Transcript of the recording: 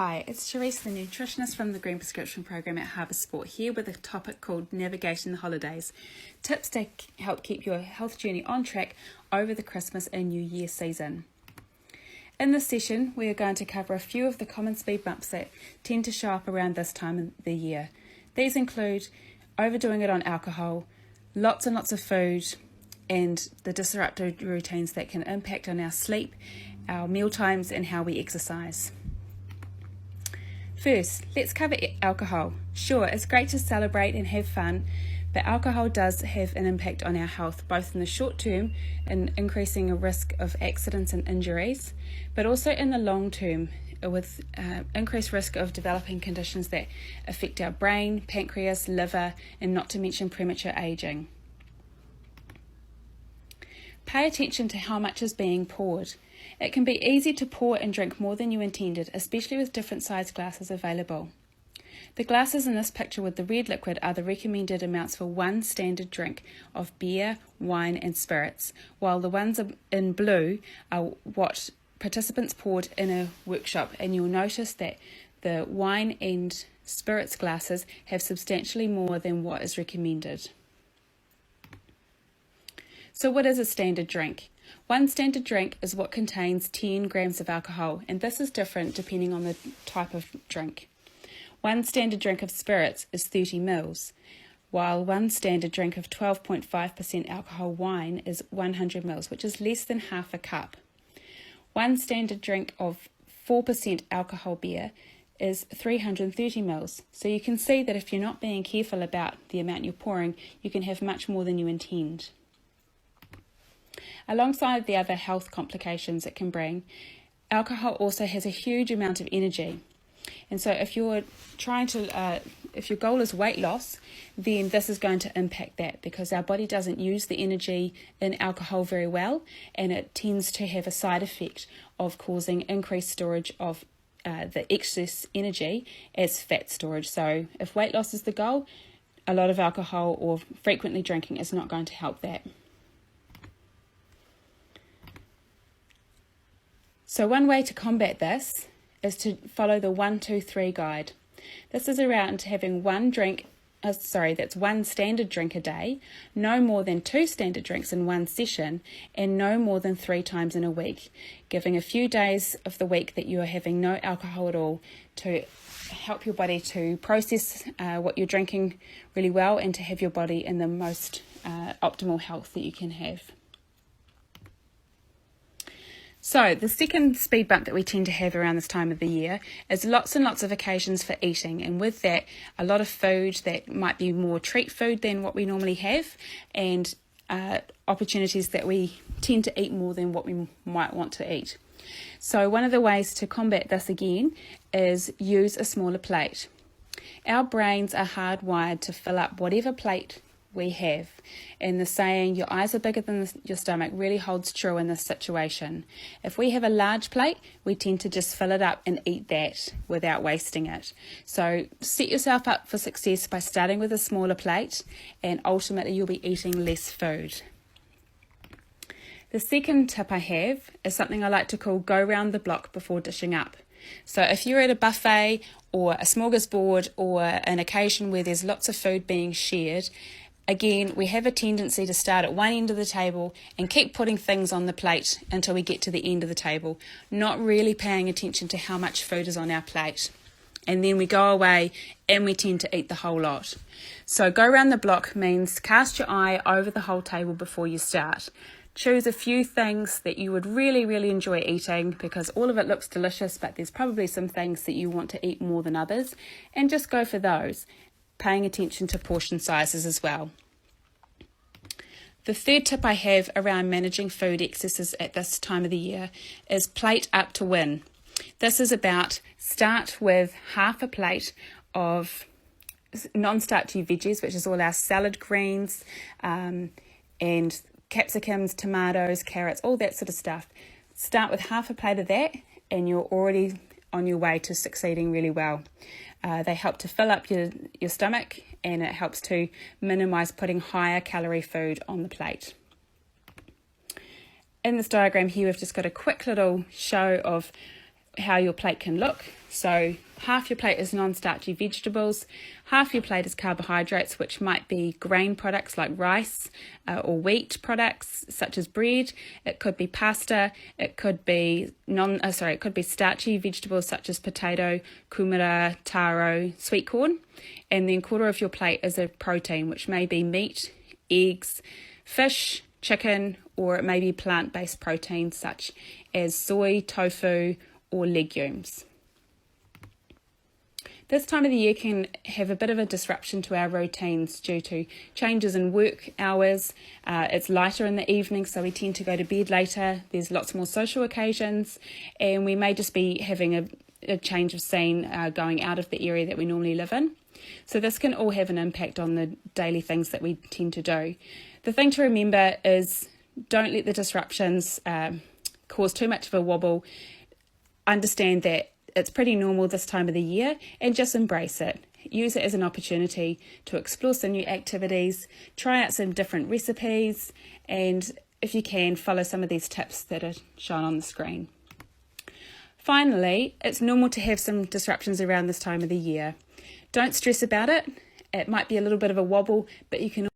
Hi, it's Charisse, the nutritionist from the Green Prescription Program at Harbour Sport, here with a topic called Navigating the Holidays. Tips to help keep your health journey on track over the Christmas and New Year season. In this session, we are going to cover a few of the common speed bumps that tend to show up around this time of the year. These include overdoing it on alcohol, lots and lots of food, and the disrupted routines that can impact on our sleep, our meal times, and how we exercise. First, let's cover alcohol. Sure, it's great to celebrate and have fun, but alcohol does have an impact on our health, both in the short term in increasing a risk of accidents and injuries, but also in the long term with increased risk of developing conditions that affect our brain, pancreas, liver, and not to mention premature aging. Pay attention to how much is being poured. It can be easy to pour and drink more than you intended, especially with different size glasses available. The glasses in this picture with the red liquid are the recommended amounts for one standard drink of beer, wine and spirits, while the ones in blue are what participants poured in a workshop, and you'll notice that the wine and spirits glasses have substantially more than what is recommended. So what is a standard drink? One standard drink is what contains 10 grams of alcohol, and this is different depending on the type of drink. One standard drink of spirits is 30 mils, while one standard drink of 12.5% alcohol wine is 100 mils, which is less than half a cup. One standard drink of 4% alcohol beer is 330 mils, so you can see that if you're not being careful about the amount you're pouring, you can have much more than you intend. Alongside the other health complications it can bring, alcohol also has a huge amount of energy. And so if you're if your goal is weight loss, then this is going to impact that, because our body doesn't use the energy in alcohol very well, and it tends to have a side effect of causing increased storage of the excess energy as fat storage. So if weight loss is the goal, a lot of alcohol or frequently drinking is not going to help that. So one way to combat this is to follow the 1-2-3 guide. This is around having one standard drink a day, no more than 2 standard drinks in one session, and no more than 3 times in a week, giving a few days of the week that you are having no alcohol at all to help your body to process what you're drinking really well and to have your body in the most optimal health that you can have. So the second speed bump that we tend to have around this time of the year is lots and lots of occasions for eating, and with that a lot of food that might be more treat food than what we normally have, and opportunities that we tend to eat more than what we might want to eat. So one of the ways to combat this again is use a smaller plate. Our brains are hardwired to fill up whatever plate we have, and the saying your eyes are bigger than your stomach really holds true in this situation. If we have a large plate, we tend to just fill it up and eat that without wasting it. So set yourself up for success by starting with a smaller plate, and ultimately you'll be eating less food. The second tip I have is something I like to call go round the block before dishing up. So if you're at a buffet or a smorgasbord or an occasion where there's lots of food being shared, again, we have a tendency to start at one end of the table and keep putting things on the plate until we get to the end of the table, not really paying attention to how much food is on our plate. And then we go away and we tend to eat the whole lot. So go around the block means cast your eye over the whole table before you start. Choose a few things that you would really, really enjoy eating, because all of it looks delicious, but there's probably some things that you want to eat more than others, and just go for those, paying attention to portion sizes as well. The third tip I have around managing food excesses at this time of the year is plate up to win. This is about start with half a plate of non-starchy veggies, which is all our salad greens and capsicums, tomatoes, carrots, all that sort of stuff. Start with half a plate of that and you're already on your way to succeeding really well. They help to fill up your stomach, and it helps to minimise putting higher calorie food on the plate. In this diagram here, we've just got a quick little show of how your plate can look. So half your plate is non-starchy vegetables, half your plate is carbohydrates, which might be grain products like rice or wheat products such as bread. It could be pasta. It could be it could be starchy vegetables such as potato, kumara, taro, sweet corn, and then quarter of your plate is a protein, which may be meat, eggs, fish, chicken, or it may be plant-based proteins such as soy, tofu, or legumes. This time of the year can have a bit of a disruption to our routines due to changes in work hours. It's lighter in the evening, so we tend to go to bed later. There's lots more social occasions, and we may just be having a change of scene going out of the area that we normally live in. So this can all have an impact on the daily things that we tend to do. The thing to remember is don't let the disruptions cause too much of a wobble. Understand that it's pretty normal this time of the year and just embrace it. Use it as an opportunity to explore some new activities, try out some different recipes, and if you can, follow some of these tips that are shown on the screen. Finally, it's normal to have some disruptions around this time of the year. Don't stress about it. It might be a little bit of a wobble, but you can